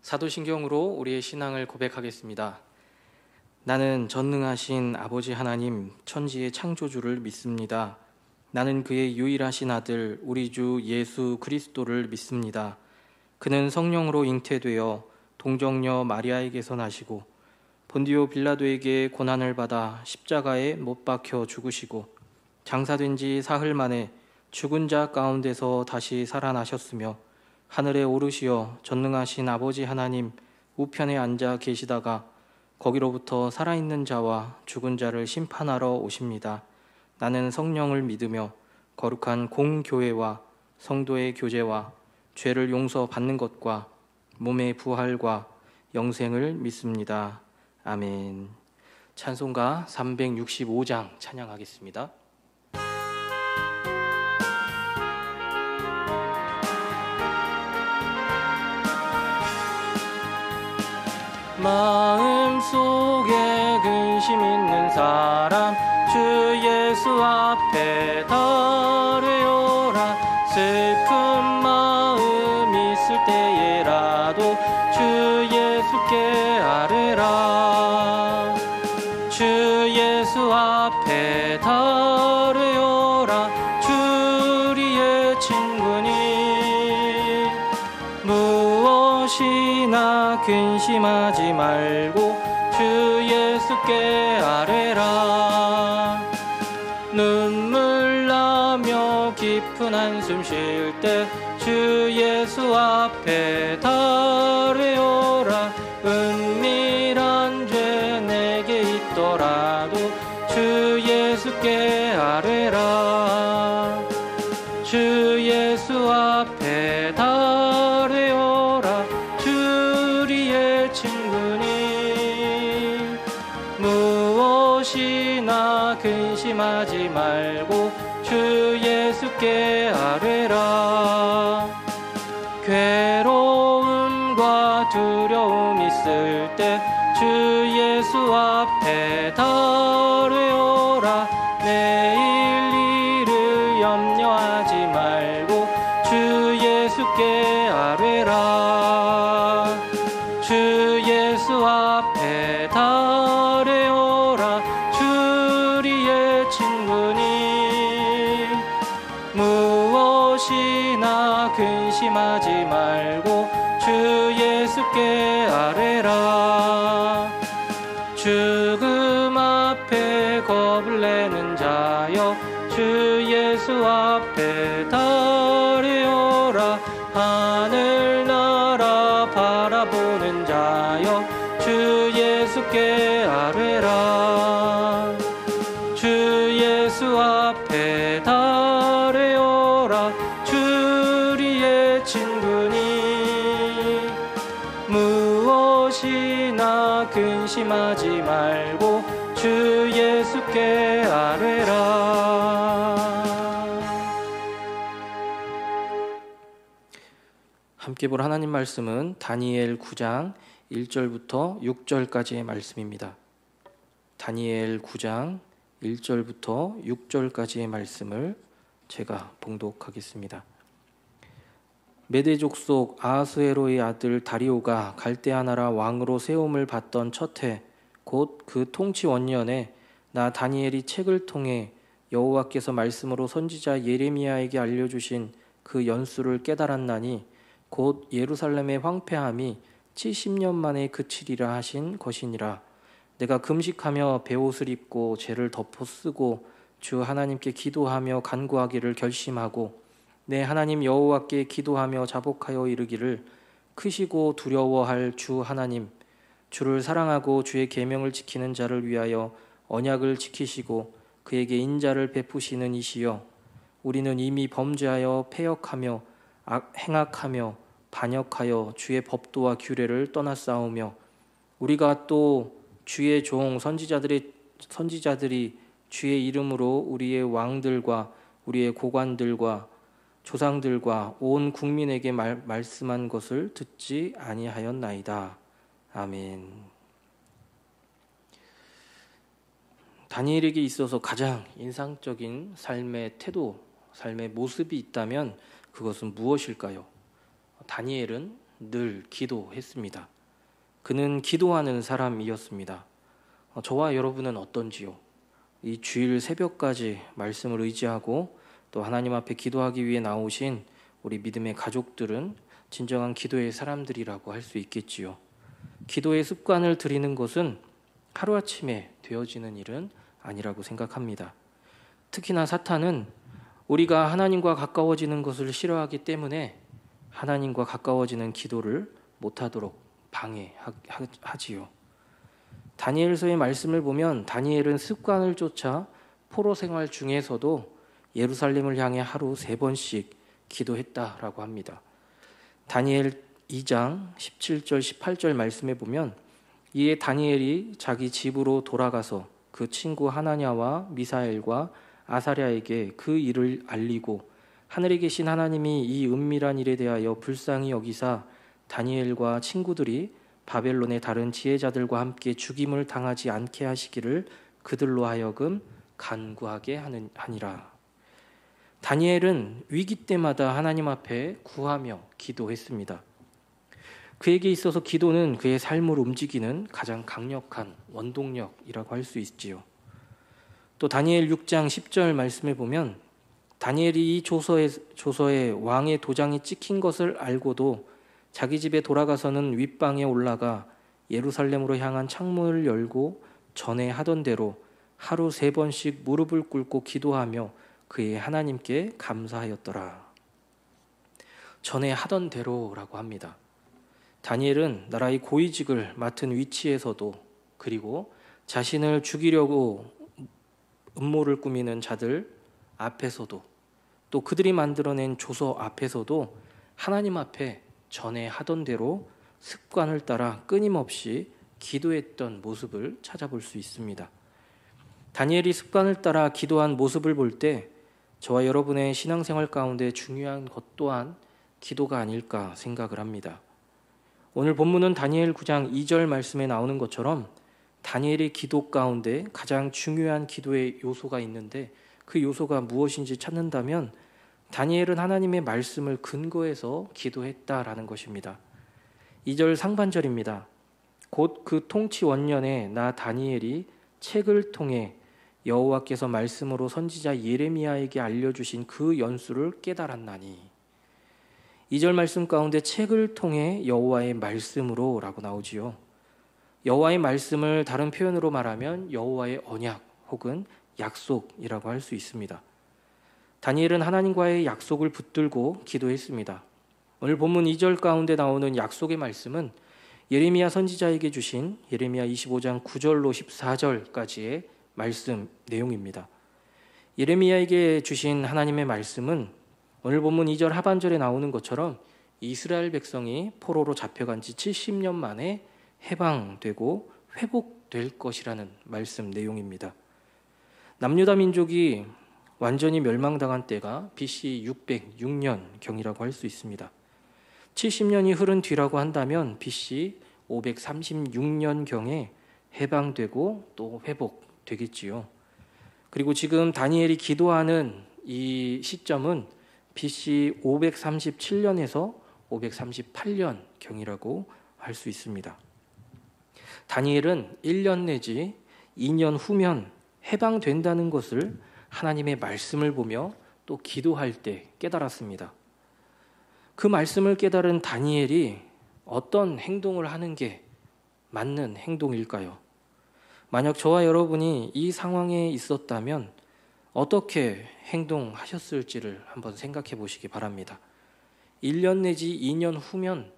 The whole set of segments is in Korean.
사도신경으로 우리의 신앙을 고백하겠습니다. 나는 전능하신 아버지 하나님 천지의 창조주를 믿습니다. 나는 그의 유일하신 아들 우리 주 예수 그리스도를 믿습니다. 그는 성령으로 잉태되어 동정녀 마리아에게서 나시고 본디오 빌라도에게 고난을 받아 십자가에 못 박혀 죽으시고 장사된 지 사흘 만에 죽은 자 가운데서 다시 살아나셨으며 하늘에 오르시어 전능하신 아버지 하나님 우편에 앉아 계시다가 거기로부터 살아있는 자와 죽은 자를 심판하러 오십니다. 나는 성령을 믿으며 거룩한 공교회와 성도의 교제와 죄를 용서받는 것과 몸의 부활과 영생을 믿습니다. 아멘. 찬송가 365장 찬양하겠습니다. 마음속에 근심 있는 사람 주 예수 앞에 달려오라. 슬픈 마음 있을 때에라도 주 예수께 아뢰라. 주 예수 앞에 달려오라. 주 우리의 친구니 무엇이나 근심하지 말고 주 예수께 아뢰라. 눈물 나며 깊은 한숨 쉴 때 주 예수 앞에 달려오라. 은밀한 죄 내게 있더라도 주 예수께 아뢰라. 주 예수 앞에 달려오라. 주 우리의 친구니 무엇이나 근심하지 말고 주 예수께 아뢰라. 괴로움과 두려움 있을 때 주 예수 앞에 달려오라. 내일 일을 염려하지 말고 주 예수께 아뢰라. 주 예수 앞에 달려오라. 주 우리의 친구니 무엇이나 근심하지 말고 주 예수께 아뢰라. 죽음 앞에 겁을 내는 자여 주 예수 앞에 달려오라. 하늘나라 바라보는 자여 주 예수께 아뢰라. 주 예수 앞에 달려오라. 주 우리의 친구니 무엇이나 근심하지 말고 주 예수께 아뢰라. 함께 볼 하나님 말씀은 다니엘 9장 1절부터 6절까지의 말씀입니다. 다니엘 9장 1절부터 6절까지의 말씀을 제가 봉독하겠습니다. 메대 족속 아하스웨로의 아들 다리오가 갈대아 나라 왕으로 세움을 받던 첫 해 곧 그 통치 원년에 나 다니엘이 책을 통해 여호와께서 말씀으로 선지자 예레미야에게 알려주신 그 연수를 깨달았나니 곧 예루살렘의 황폐함이 70년 만에 그치리라 하신 것이니라. 내가 금식하며 베옷을 입고 죄를 덮어 쓰고 주 하나님께 기도하며 간구하기를 결심하고 내 하나님 여호와께 기도하며 자복하여 이르기를 크시고 두려워할 주 하나님, 주를 사랑하고 주의 계명을 지키는 자를 위하여 언약을 지키시고 그에게 인자를 베푸시는 이시여, 우리는 이미 범죄하여 패역하며 행악하며 반역하여 주의 법도와 규례를 떠났사오며 우리가 또 주의 종 선지자들이 주의 이름으로 우리의 왕들과 우리의 고관들과 조상들과 온 국민에게 말씀한 것을 듣지 아니하였나이다. 아멘. 다니엘에게 있어서 가장 인상적인 삶의 태도, 삶의 모습이 있다면 그것은 무엇일까요? 다니엘은 늘 기도했습니다. 그는 기도하는 사람이었습니다. 저와 여러분은 어떤지요? 이 주일 새벽까지 말씀을 의지하고 또 하나님 앞에 기도하기 위해 나오신 우리 믿음의 가족들은 진정한 기도의 사람들이라고 할 수 있겠지요. 기도의 습관을 들이는 것은 하루아침에 되어지는 일은 아니라고 생각합니다. 특히나 사탄은 우리가 하나님과 가까워지는 것을 싫어하기 때문에 하나님과 가까워지는 기도를 못하도록 방해하지요. 다니엘서의 말씀을 보면 다니엘은 습관을 쫓아 포로 생활 중에서도 예루살렘을 향해 하루 3번씩 기도했다라고 합니다. 다니엘 2장 17절 18절 말씀에 보면 이에 다니엘이 자기 집으로 돌아가서 그 친구 하나냐와 미사엘과 아사랴에게 그 일을 알리고 하늘에 계신 하나님이 이 은밀한 일에 대하여 불쌍히 여기사 다니엘과 친구들이 바벨론의 다른 지혜자들과 함께 죽임을 당하지 않게 하시기를 그들로 하여금 간구하게 하니라. 다니엘은 위기 때마다 하나님 앞에 구하며 기도했습니다. 그에게 있어서 기도는 그의 삶을 움직이는 가장 강력한 원동력이라고 할 수 있지요. 또 다니엘 6장 10절 말씀에 보면 다니엘이 이 조서에 왕의 도장이 찍힌 것을 알고도 자기 집에 돌아가서는 윗방에 올라가 예루살렘으로 향한 창문을 열고 전에 하던 대로 하루 3번씩 무릎을 꿇고 기도하며 그의 하나님께 감사하였더라. 전에 하던 대로라고 합니다. 다니엘은 나라의 고위직을 맡은 위치에서도 그리고 자신을 죽이려고 음모를 꾸미는 자들 앞에서도 또 그들이 만들어낸 조서 앞에서도 하나님 앞에 전에 하던 대로 습관을 따라 끊임없이 기도했던 모습을 찾아볼 수 있습니다. 다니엘이 습관을 따라 기도한 모습을 볼 때 저와 여러분의 신앙생활 가운데 중요한 것 또한 기도가 아닐까 생각을 합니다. 오늘 본문은 다니엘 9장 2절 말씀에 나오는 것처럼 다니엘의 기도 가운데 가장 중요한 기도의 요소가 있는데 그 요소가 무엇인지 찾는다면 다니엘은 하나님의 말씀을 근거해서 기도했다라는 것입니다. 2절 상반절입니다. 곧 그 통치 원년에 나 다니엘이 책을 통해 여호와께서 말씀으로 선지자 예레미야에게 알려주신 그 연수를 깨달았나니. 2절 말씀 가운데 책을 통해 여호와의 말씀으로 라고 나오지요. 여호와의 말씀을 다른 표현으로 말하면 여호와의 언약 혹은 약속이라고 할 수 있습니다. 다니엘은 하나님과의 약속을 붙들고 기도했습니다. 오늘 본문 2절 가운데 나오는 약속의 말씀은 예레미야 선지자에게 주신 예레미야 25장 9절로 14절까지의 말씀 내용입니다. 예레미야에게 주신 하나님의 말씀은 오늘 본문 2절 하반절에 나오는 것처럼 이스라엘 백성이 포로로 잡혀간 지 70년 만에 해방되고 회복될 것이라는 말씀 내용입니다. 남유다 민족이 완전히 멸망당한 때가 BC 606년경이라고 할 수 있습니다. 70년이 흐른 뒤라고 한다면 BC 536년경에 해방되고 또 회복되겠지요. 그리고 지금 다니엘이 기도하는 이 시점은 BC 537년에서 538년경이라고 할 수 있습니다. 다니엘은 1년 내지 2년 후면 해방된다는 것을 하나님의 말씀을 보며 또 기도할 때 깨달았습니다. 그 말씀을 깨달은 다니엘이 어떤 행동을 하는 게 맞는 행동일까요? 만약 저와 여러분이 이 상황에 있었다면 어떻게 행동하셨을지를 한번 생각해 보시기 바랍니다. 1년 내지 2년 후면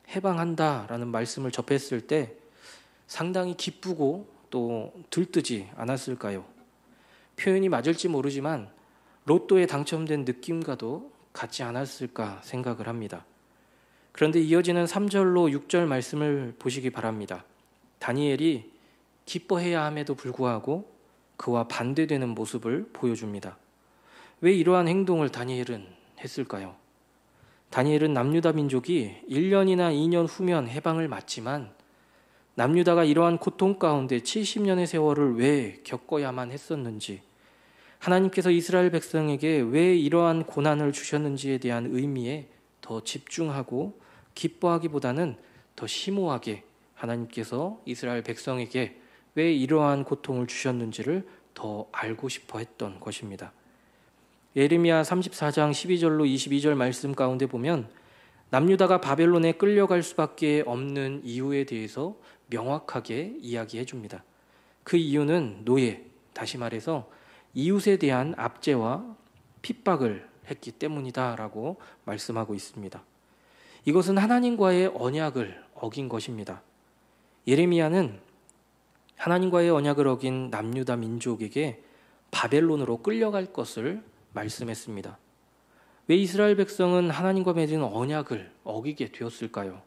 해방한다라는 말씀을 접했을 때 상당히 기쁘고 또 들뜨지 않았을까요? 표현이 맞을지 모르지만 로또에 당첨된 느낌과도 같지 않았을까 생각을 합니다. 그런데 이어지는 3절로 6절 말씀을 보시기 바랍니다. 다니엘이 기뻐해야 함에도 불구하고 그와 반대되는 모습을 보여줍니다. 왜 이러한 행동을 다니엘은 했을까요? 다니엘은 남유다 민족이 1년이나 2년 후면 해방을 맞지만 남유다가 이러한 고통 가운데 70년의 세월을 왜 겪어야만 했었는지, 하나님께서 이스라엘 백성에게 왜 이러한 고난을 주셨는지에 대한 의미에 더 집중하고 기뻐하기보다는 더 심오하게 하나님께서 이스라엘 백성에게 왜 이러한 고통을 주셨는지를 더 알고 싶어 했던 것입니다. 예레미야 34장 12절로 22절 말씀 가운데 보면 남유다가 바벨론에 끌려갈 수밖에 없는 이유에 대해서 명확하게 이야기해 줍니다. 그 이유는 노예, 다시 말해서 이웃에 대한 압제와 핍박을 했기 때문이다라고 말씀하고 있습니다. 이것은 하나님과의 언약을 어긴 것입니다. 예레미야는 하나님과의 언약을 어긴 남유다 민족에게 바벨론으로 끌려갈 것을 말씀했습니다. 왜 이스라엘 백성은 하나님과 맺은 언약을 어기게 되었을까요?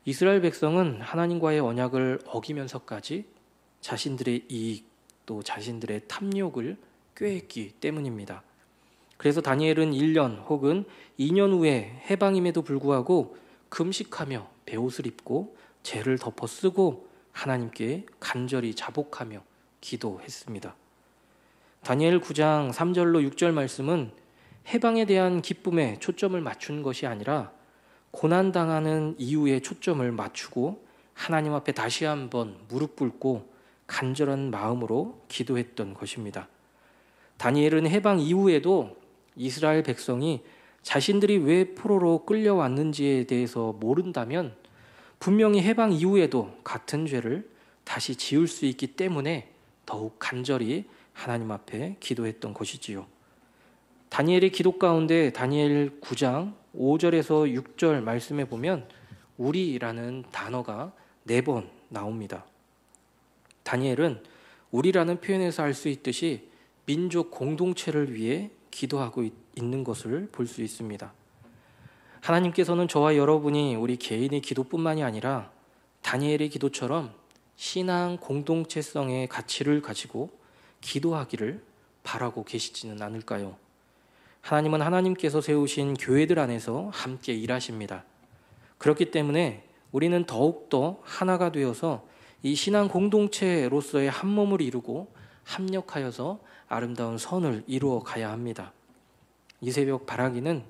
이스라엘 백성은 하나님과의 언약을 어기면서까지 자신들의 이익 또 자신들의 탐욕을 꾀했기 때문입니다. 그래서 다니엘은 1년 혹은 2년 후에 해방임에도 불구하고 금식하며 베옷을 입고 죄를 덮어 쓰고 하나님께 간절히 자복하며 기도했습니다. 다니엘 9장 3절로 6절 말씀은 해방에 대한 기쁨에 초점을 맞춘 것이 아니라 고난당하는 이유에 초점을 맞추고 하나님 앞에 다시 한번 무릎 꿇고 간절한 마음으로 기도했던 것입니다. 다니엘은 해방 이후에도 이스라엘 백성이 자신들이 왜 포로로 끌려왔는지에 대해서 모른다면 분명히 해방 이후에도 같은 죄를 다시 지을 수 있기 때문에 더욱 간절히 하나님 앞에 기도했던 것이지요. 다니엘의 기도 가운데 다니엘 9장 5절에서 6절 말씀에 보면 우리라는 단어가 4번 나옵니다. 다니엘은 우리라는 표현에서 알 수 있듯이 민족 공동체를 위해 기도하고 있는 것을 볼 수 있습니다. 하나님께서는 저와 여러분이 우리 개인의 기도뿐만이 아니라 다니엘의 기도처럼 신앙 공동체성의 가치를 가지고 기도하기를 바라고 계시지는 않을까요? 하나님은 하나님께서 세우신 교회들 안에서 함께 일하십니다. 그렇기 때문에 우리는 더욱더 하나가 되어서 이 신앙 공동체로서의 한 몸을 이루고 합력하여서 아름다운 선을 이루어 가야 합니다. 이 새벽 바라기는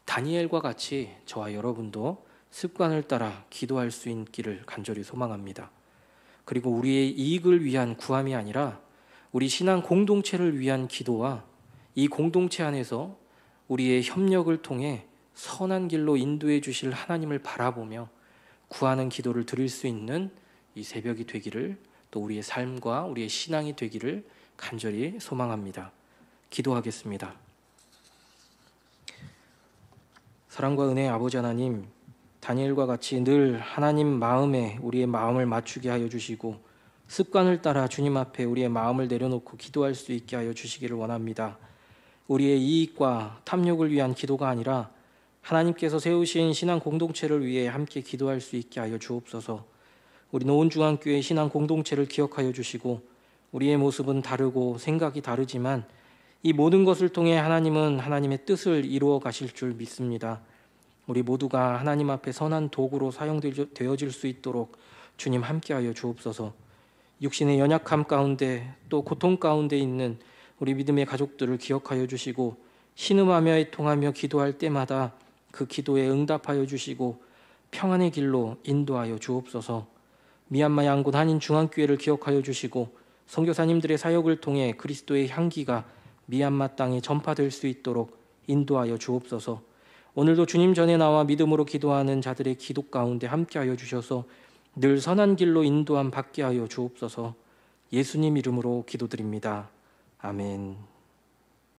다니엘과 같이 저와 여러분도 습관을 따라 기도할 수 있기를 간절히 소망합니다. 그리고 우리의 이익을 위한 구함이 아니라 우리 신앙 공동체를 위한 기도와 이 공동체 안에서 우리의 협력을 통해 선한 길로 인도해 주실 하나님을 바라보며 구하는 기도를 드릴 수 있는 이 새벽이 되기를, 또 우리의 삶과 우리의 신앙이 되기를 간절히 소망합니다. 기도하겠습니다. 사랑과 은혜의 아버지 하나님, 다니엘과 같이 늘 하나님 마음에 우리의 마음을 맞추게 하여 주시고 습관을 따라 주님 앞에 우리의 마음을 내려놓고 기도할 수 있게 하여 주시기를 원합니다. 우리의 이익과 탐욕을 위한 기도가 아니라 하나님께서 세우신 신앙 공동체를 위해 함께 기도할 수 있게 하여 주옵소서. 우리 노원중앙교회 신앙 공동체를 기억하여 주시고 우리의 모습은 다르고 생각이 다르지만 이 모든 것을 통해 하나님은 하나님의 뜻을 이루어 가실 줄 믿습니다. 우리 모두가 하나님 앞에 선한 도구로 사용되어질 수 있도록 주님 함께하여 주옵소서. 육신의 연약함 가운데 또 고통 가운데 있는 우리 믿음의 가족들을 기억하여 주시고 신음하며 애통하며 기도할 때마다 그 기도에 응답하여 주시고 평안의 길로 인도하여 주옵소서. 미얀마 양군 한인 중앙교회를 기억하여 주시고 선교사님들의 사역을 통해 그리스도의 향기가 미얀마 땅에 전파될 수 있도록 인도하여 주옵소서. 오늘도 주님 전에 나와 믿음으로 기도하는 자들의 기도 가운데 함께하여 주셔서 늘 선한 길로 인도함 받게 하여 주옵소서. 예수님 이름으로 기도드립니다. 아멘.